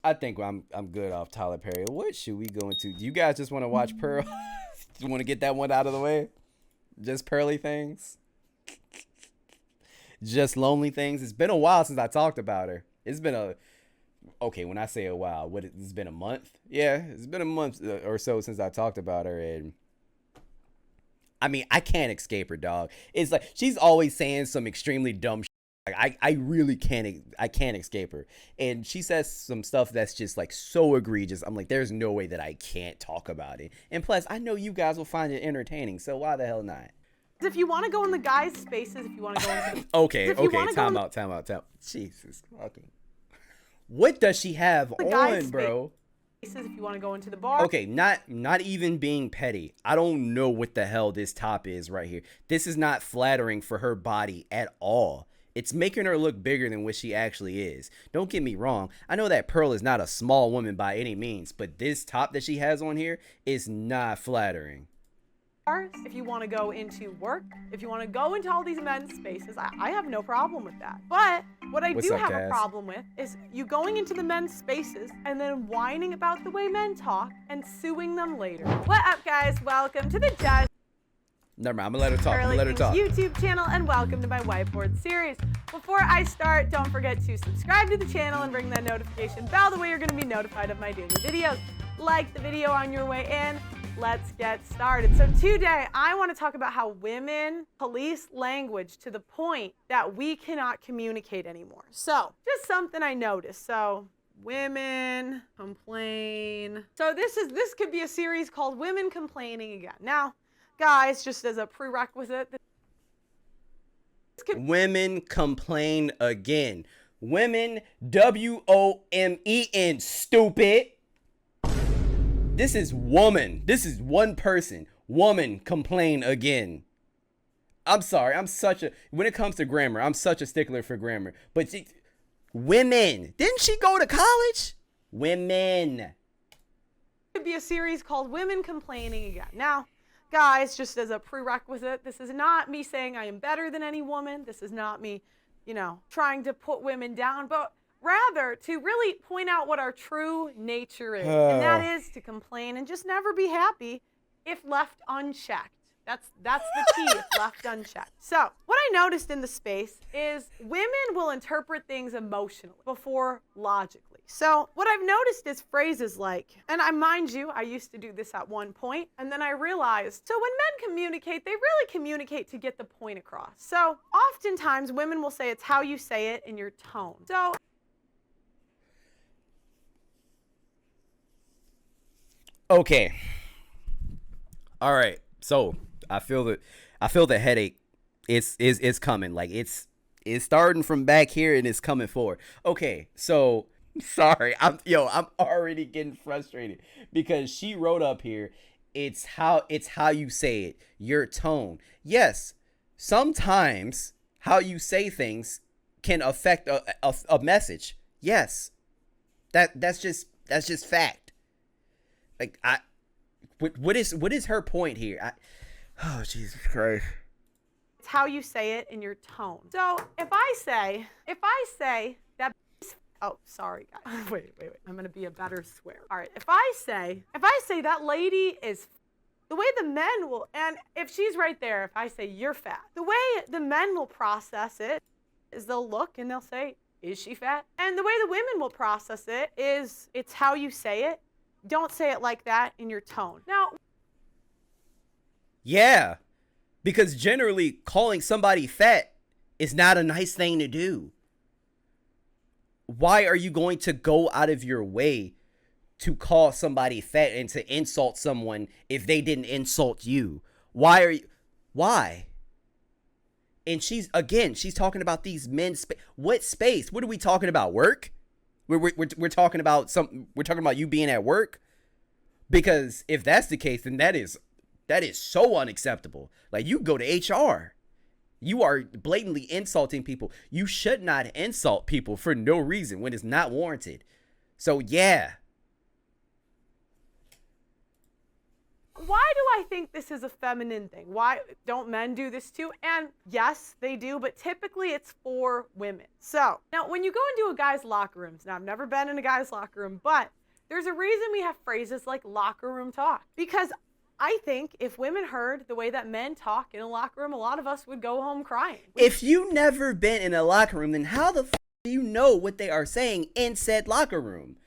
I think I'm good off Tyler Perry. What should we go into? Do you guys just want to watch Pearl? You want to get that one out of the way? Just pearly things? Just lonely things? It's been a while since I talked about her. It's been a okay. When I say a while, it's been a month? Yeah, it's been a month or so since I talked about her, and I mean I can't escape her, dog. It's like she's always saying some extremely dumb. I really can't escape her, and she says some stuff that's just like so egregious. I'm like, there's no way that I can't talk about it, and plus I know you guys will find it entertaining, so why the hell not? If you want to go in the guys' spaces, if you want to go into Okay, time out. Jesus fucking. What does she have on, bro? Spaces, if you want to go into the bar. Okay, not even being petty. I don't know what the hell this top is right here. This is not flattering for her body at all. It's making her look bigger than what she actually is. Don't get me wrong. I know that Pearl is not a small woman by any means, but this top that she has on here is not flattering. If you want to go into work, if you want to go into all these men's spaces, I have no problem with that. But what I do have a problem with is you going into the men's spaces and then whining about the way men talk and suing them later. What up, guys? Welcome to the Jazz. Never mind, I'm gonna let her talk. I'm gonna let her talk. YouTube channel, and welcome to my whiteboard series. Before I start, don't forget to subscribe to the channel and ring that notification bell. The way you're gonna be notified of my daily videos. Like the video on your way in. Let's get started. So today, I want to talk about how women police language to the point that we cannot communicate anymore. So just something I noticed. So women complain. So this could be a series called Women Complaining Again. Now, guys, just as a prerequisite, women complain again. Women, WOMEN, stupid. This is woman. This is one person. Woman complain again. I'm sorry. When it comes to grammar, I'm such a stickler for grammar. But women. Didn't she go to college? Women. Could be a series called Women Complaining Again. Now, guys, just as a prerequisite, this is not me saying I am better than any woman. This is not me, trying to put women down, but rather to really point out what our true nature is. And that is to complain and just never be happy if left unchecked. That's the key, if left unchecked. So what I noticed in the space is women will interpret things emotionally before logically. So what I've noticed is phrases like, and mind you, I used to do this at one point, and then I realized, so when men communicate, they really communicate to get the point across. So oftentimes women will say it's how you say it in your tone. So okay. All right. So I feel the headache. It's coming. Like it's starting from back here and it's coming forward. Okay. So sorry. I'm already getting frustrated because she wrote up here. It's how you say it. Your tone. Yes. Sometimes how you say things can affect a message. Yes. That's just fact. Like what is her point here? Oh Jesus Christ! It's how you say it in your tone. So if I say that, oh sorry guys, wait, I'm gonna be a better swear. All right, if I say that lady is, the way the men will, and if she's right there, if I say you're fat, the way the men will process it is they'll look and they'll say, is she fat? And the way the women will process it is it's how you say it. Don't say it like that in your tone. Now, yeah, because generally calling somebody fat is not a nice thing to do. Why are you going to go out of your way to call somebody fat and to insult someone if they didn't insult you? Why? And she's talking about these men's space. What space? What are we talking about? Work? We're talking about we're talking about you being at work, because if that's the case, then that is so unacceptable. Like, you go to HR. You are blatantly insulting people. You should not insult people for no reason when it's not warranted. So yeah. why do I think this is a feminine thing? Why don't men do this too? And yes, they do, but typically it's for women. So now when you go into a guy's locker rooms, now I've never been in a guy's locker room, but there's a reason we have phrases like locker room talk. Because I think if women heard the way that men talk in a locker room, a lot of us would go home crying. If you never been in a locker room, then how the do you know what they are saying in said locker room?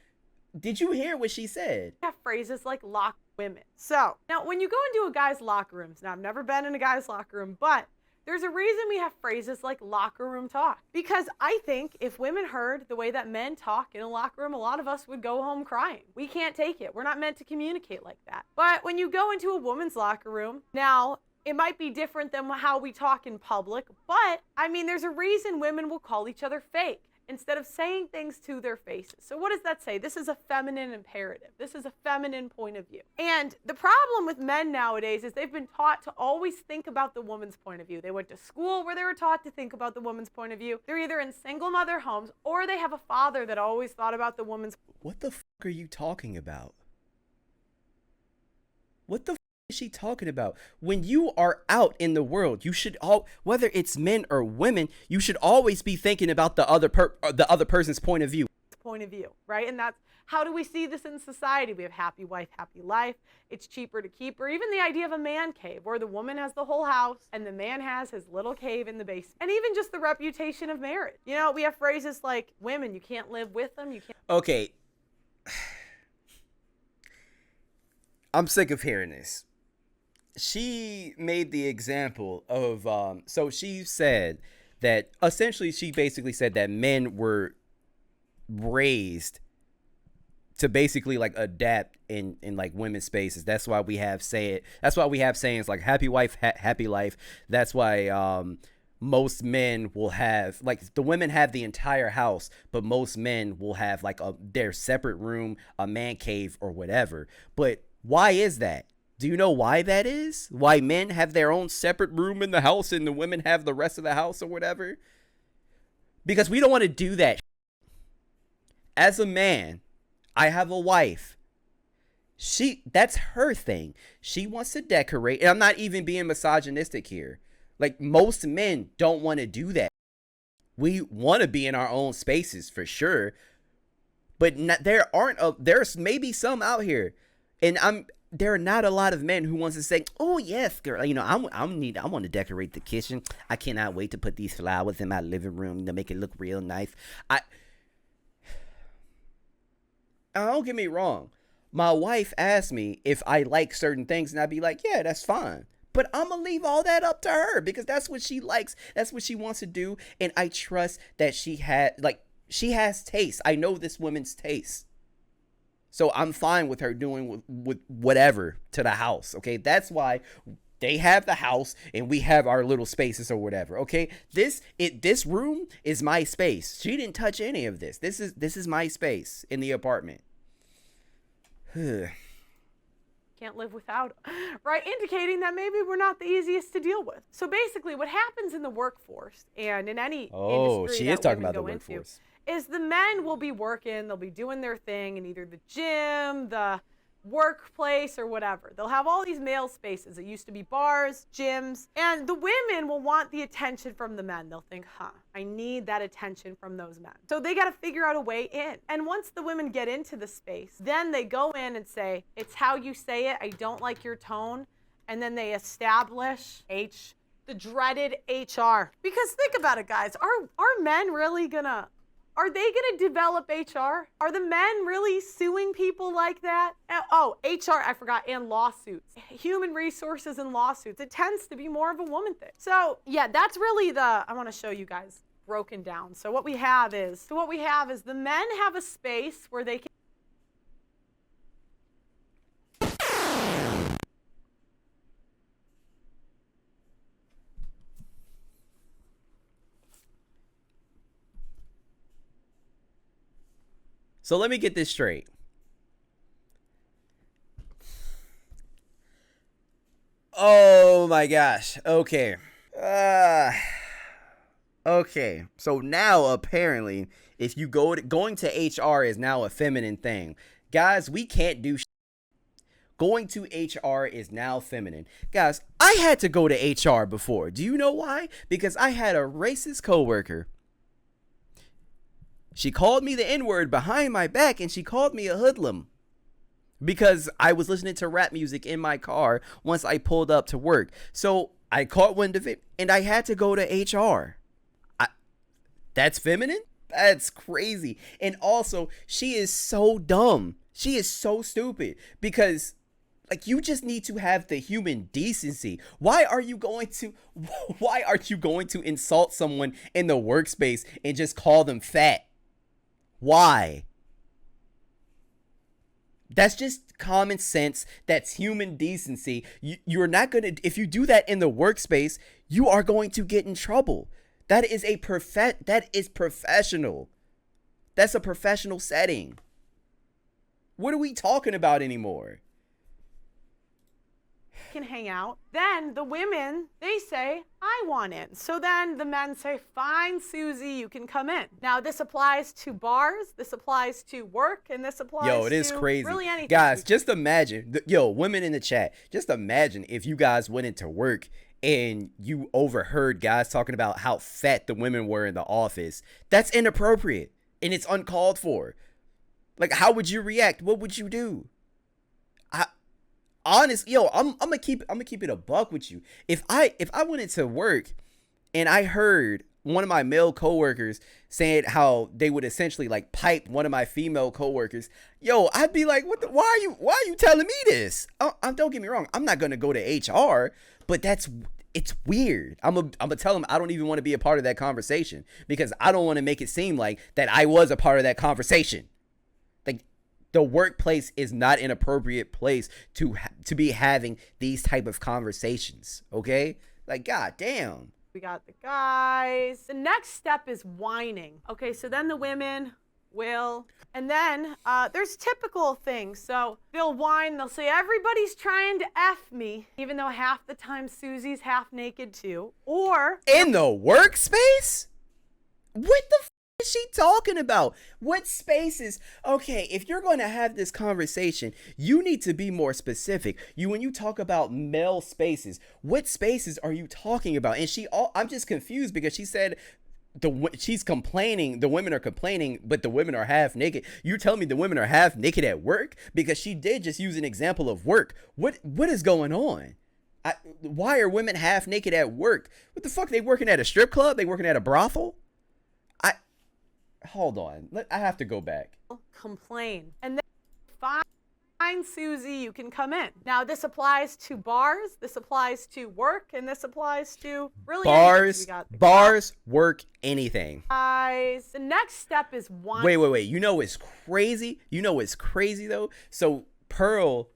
Did you hear what she said? We have phrases like lock women. So now when you go into a guy's locker rooms, now I've never been in a guy's locker room, but there's a reason we have phrases like locker room talk. Because I think if women heard the way that men talk in a locker room, a lot of us would go home crying. We can't take it. We're not meant to communicate like that. But when you go into a woman's locker room, now it might be different than how we talk in public, but I mean, there's a reason women will call each other fake instead of saying things to their faces. So what does that say? This is a feminine imperative. This is a feminine point of view. And the problem with men nowadays is they've been taught to always think about the woman's point of view. They went to school where they were taught to think about the woman's point of view. They're either in single mother homes or they have a father that always thought about the woman's. What the fuck are you talking about? What the fuck is she talking about? When you are out in the world, you should whether it's men or women, you should always be thinking about the other person's point of view. Right? And that's how do we see this in society? We have happy wife, happy life. It's cheaper to keep, or even the idea of a man cave where the woman has the whole house and the man has his little cave in the basement. And even just the reputation of marriage. You know, we have phrases like women, you can't live with them, you can't. Okay. I'm sick of hearing this. She made the example of so she said that essentially she basically said that men were raised to basically like adapt in like women's spaces. That's why we have sayings like happy wife, happy life. That's why most men will have, like, the women have the entire house, but most men will have like their separate room, a man cave or whatever. But why is that? Do you know why that is? Why men have their own separate room in the house and the women have the rest of the house or whatever? Because we don't want to do that. As a man, I have a wife. That's her thing. She wants to decorate. And I'm not even being misogynistic here. Like, most men don't want to do that. We want to be in our own spaces for sure. But there's maybe some out here. And there are not a lot of men who wants to say, "Oh yes, girl, you know, I want to decorate the kitchen. I cannot wait to put these flowers in my living room to make it look real nice." Don't get me wrong. My wife asked me if I like certain things, and I'd be like, "Yeah, that's fine." But I'm gonna leave all that up to her because that's what she likes. That's what she wants to do, and I trust that she has taste. I know this woman's taste. So I'm fine with her doing with whatever to the house, okay? That's why they have the house and we have our little spaces or whatever, okay? This room is my space. She didn't touch any of this. This is my space in the apartment. Can't live without, right? Indicating that maybe we're not the easiest to deal with. So basically, what happens in the workforce and in any industry she that is talking women about go the into workforce. Is the men will be working, they'll be doing their thing in either the gym, the workplace, or whatever. They'll have all these male spaces. It used to be bars, gyms, and the women will want the attention from the men. They'll think, I need that attention from those men. So they got to figure out a way in. And once the women get into the space, then they go in and say, it's how you say it. I don't like your tone. And then they establish the dreaded HR. Because think about it, guys. Are men really gonna... Are they going to develop HR? Are the men really suing people like that? Oh, HR, I forgot, and lawsuits. Human resources and lawsuits. It tends to be more of a woman thing. So, yeah, that's really I want to show you guys broken down. So what we have is the men have a space where they can. So let me get this straight. Oh my gosh. Okay. Okay. So now apparently, if you going to HR is now a feminine thing. Guys, we can't do Going to HR is now feminine. Guys, I had to go to HR before. Do you know why? Because I had a racist coworker. She called me the N-word behind my back, and she called me a hoodlum because I was listening to rap music in my car once I pulled up to work. So I caught wind of it, and I had to go to HR. That's feminine? That's crazy. And also, she is so dumb. She is so stupid because, like, you just need to have the human decency. Why are you going to insult someone in the workspace and just call them fat? Why? That's just common sense. That's human decency. You're not going to, if you do that in the workspace, you are going to get in trouble. That is professional. That's a professional setting. What are we talking about anymore? Can hang out. Then the women, they say, I want in. So then the men say, fine, Susie, you can come in. Now this applies to bars, this applies to work, and this applies it is to crazy. Really anything. Guys, just imagine, women in the chat, just imagine if you guys went into work and you overheard guys talking about how fat the women were in the office. That's inappropriate and it's uncalled for. Like, how would you react? What would you do? I'm gonna keep it a buck with you. If I went into work and I heard one of my male coworkers saying how they would essentially like pipe one of my female coworkers, I'd be like, why are you telling me this? Don't get me wrong, I'm not gonna go to HR, but it's weird. I'm gonna tell them I don't even want to be a part of that conversation because I don't want to make it seem like that I was a part of that conversation. Like, the workplace is not an appropriate place to be having these type of conversations. Okay, like, god damn. We got the guys. The next step is whining. Okay, so then the women will, and then there's typical things. So they'll whine, they'll say, everybody's trying to F me, even though half the time Susie's half naked too. Or in the workspace? What the is she talking about? What spaces? Okay, if you're going to have this conversation, you need to be more specific. When you talk about male spaces, what spaces are you talking about? And I'm just confused because she said she's complaining, the women are complaining, but the women are half naked. You're telling me the women are half naked at work? Because she did just use an example of work. What is going on? Why are women half naked at work? What the fuck? They working at a strip club? They working at a brothel? Hold on. I have to go back. Complain. And then fine, Susie, you can come in. Now this applies to bars, this applies to work, and this applies to really bars, work, anything. Guys, the next step is one. Wait. It's crazy? It's crazy though? So Pearl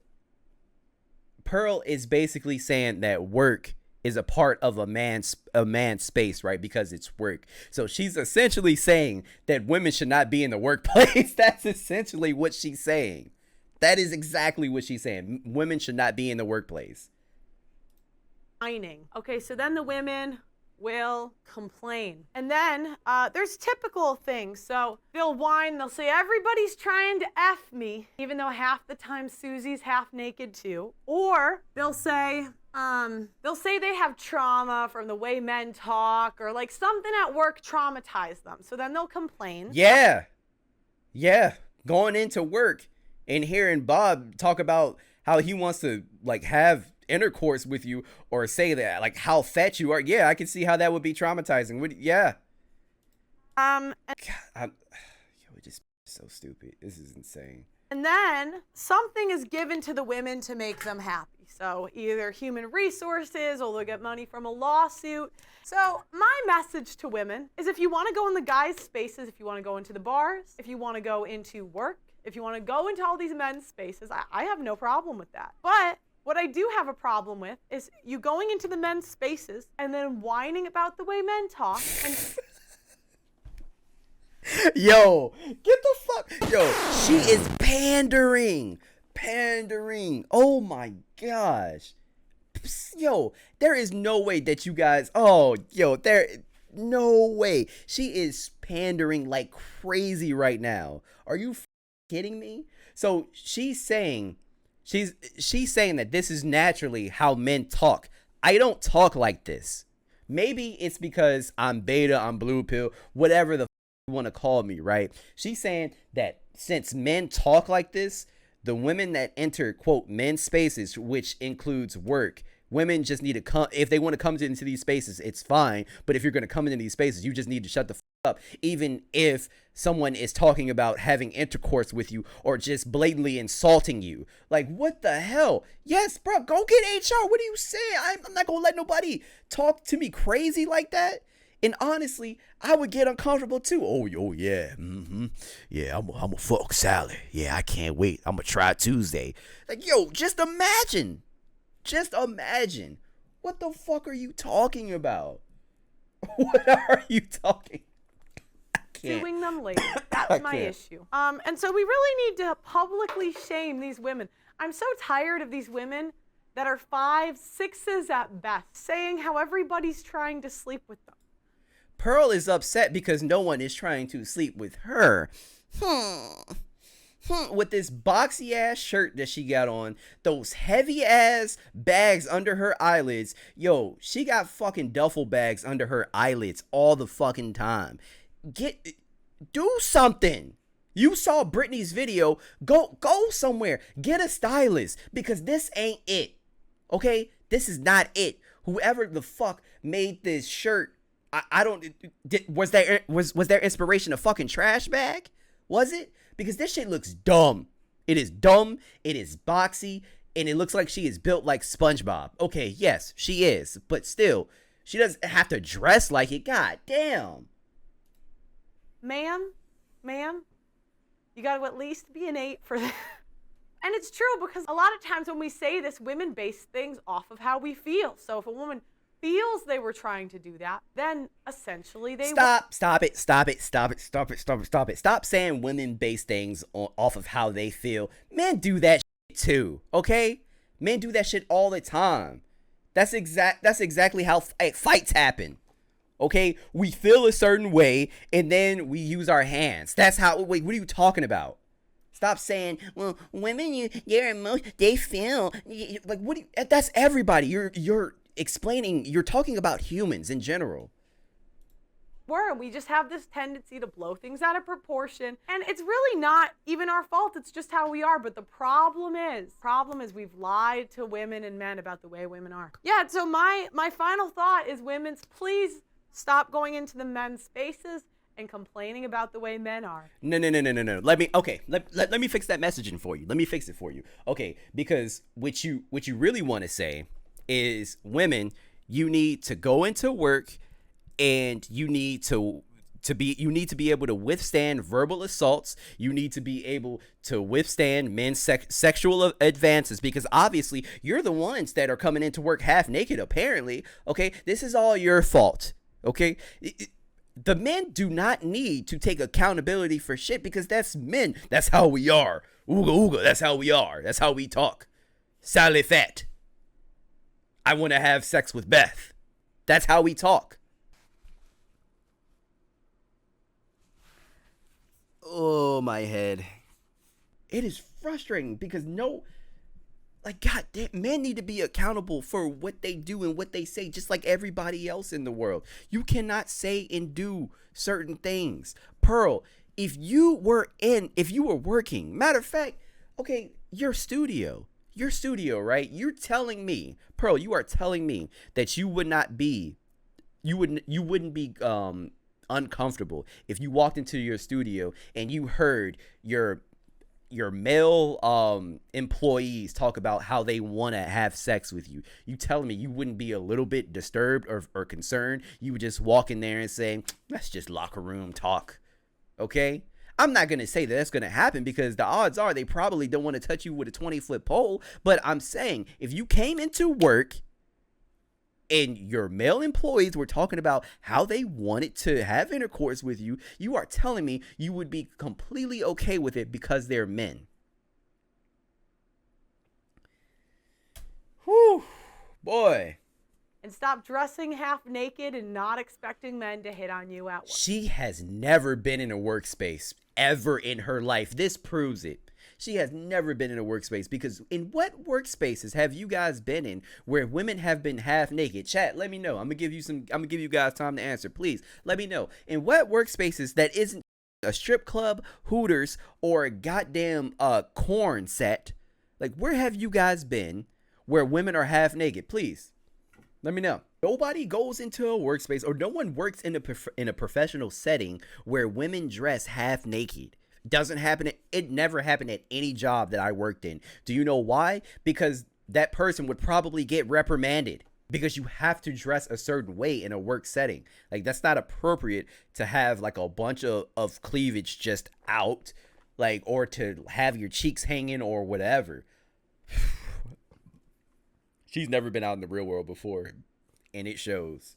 is basically saying that work is a part of a man's space, right? Because it's work. So she's essentially saying that women should not be in the workplace. That's essentially what she's saying. That is exactly what she's saying. Women should not be in the workplace. Whining. Okay, so then the women will complain. And then there's typical things. So they'll whine, they'll say, everybody's trying to F me, even though half the time Susie's half naked too. Or they'll say they have trauma from the way men talk, or like something at work traumatized them. So then they'll complain. Yeah. Going into work and hearing Bob talk about how he wants to like have intercourse with you or say that like how fat you are. Yeah, I can see how that would be traumatizing. Yeah. God, we're just so stupid. This is insane. And then something is given to the women to make them happy. So either human resources, or they'll get money from a lawsuit. So my message to women is, if you want to go in the guys' spaces, if you want to go into the bars, if you want to go into work, if you want to go into all these men's spaces, I have no problem with that. But what I do have a problem with is you going into the men's spaces and then whining about the way men talk. And Yo, get the fuck. Yo, she is pandering. Oh my gosh. Yo, there is no way that you guys. No way. She is pandering like crazy right now. Are you kidding me? So she's saying She's saying that this is naturally how men talk. I don't talk like this. Maybe it's because I'm beta, I'm blue pill, whatever the you want to call me, right? She's saying that since men talk like this, the women that enter quote men's spaces, which includes work, women just need to come. If they want to come into these spaces, it's fine. But if you're going to come into these spaces, you just need to shut the up, even if someone is talking about having intercourse with you or just blatantly insulting you. Like, what the hell? Yes, bro, go get HR. What are you saying? I'm not gonna let nobody talk to me crazy like that. And honestly, I would get uncomfortable too. Oh yeah, yeah. I'm a fuck Sally. Yeah, I can't wait. I'm gonna try Tuesday. Like, yo, just imagine. What the fuck are you talking about? What are you talking? Suing them later. That's my issue. And so we really need to publicly shame these women. I'm so tired of these women that are 5, 6s at best, saying how everybody's trying to sleep with them. Pearl is upset because no one is trying to sleep with her. With this boxy ass shirt that she got on, those heavy ass bags under her eyelids. Yo, she got fucking duffel bags under her eyelids all the fucking time. Do something. You saw Britney's video. Go somewhere. Get a stylist, because this ain't it. Okay? This is not it. Whoever the fuck made this shirt, I don't was there inspiration a fucking trash bag? Was it? Because this shit looks dumb. It is dumb, it is boxy, and it looks like she is built like SpongeBob. Okay, yes, she is, but still, she doesn't have to dress like it. God damn. Ma'am, you got to at least be an 8 for that. And it's true, because a lot of times when we say this, women base things off of how we feel. So if a woman feels they were trying to do that, then essentially they Stop it. Stop saying women base things off of how they feel. Men do that shit too, okay? Men do that shit all the time. That's exactly how fights happen. Okay, we feel a certain way, and then we use our hands. That's how. Wait, what are you talking about? Stop saying, well, women, they feel like what? That's everybody. You're explaining. You're talking about humans in general. We just have this tendency to blow things out of proportion, and it's really not even our fault. It's just how we are. But the problem is we've lied to women and men about the way women are. Yeah. So my final thought is, women's, please stop going into the men's spaces and complaining about the way men are. No. Let me fix that messaging for you. Let me fix it for you. Okay, because what you really want to say is, women, you need to go into work, and you need to be able to withstand verbal assaults. You need to be able to withstand men's sexual advances, because obviously you're the ones that are coming into work half naked, apparently. Okay, this is all your fault. Okay, the men do not need to take accountability for shit, because that's men. That's how we are. Ooga, that's how we are. That's how we talk. Sally fat. I want to have sex with Beth. That's how we talk. Oh, my head. It is frustrating because God damn, men need to be accountable for what they do and what they say, just like everybody else in the world. You cannot say and do certain things. Pearl, if you were working, matter of fact, okay, your studio, right? You're telling me, Pearl, you are telling me that you wouldn't be uncomfortable if you walked into your studio and you heard your male employees talk about how they want to have sex with you. You telling me you wouldn't be a little bit disturbed or concerned? You would just walk in there and say, that's just locker room talk. Okay? I'm not going to say that that's going to happen, because the odds are they probably don't want to touch you with a 20-foot pole. But I'm saying, if you came into work and your male employees were talking about how they wanted to have intercourse with you, you are telling me you would be completely okay with it because they're men. Whew, boy. And stop dressing half naked and not expecting men to hit on you at work. She has never been in a workspace ever in her life. This proves it. She has never been in a workspace, because in what workspaces have you guys been in where women have been half naked? Chat, let me know. I'm gonna give you guys time to answer. Please let me know. In what workspaces that isn't a strip club, Hooters, or a goddamn corn set? Like, where have you guys been where women are half naked? Please let me know. Nobody goes into a workspace, or no one works in a professional setting where women dress half naked. Doesn't happen. It never happened at any job that I worked in. Do you know why? Because that person would probably get reprimanded, because you have to dress a certain way in a work setting. Like, that's not appropriate to have like a bunch of cleavage just out, like, or to have your cheeks hanging or whatever. She's never been out in the real world before, and it shows.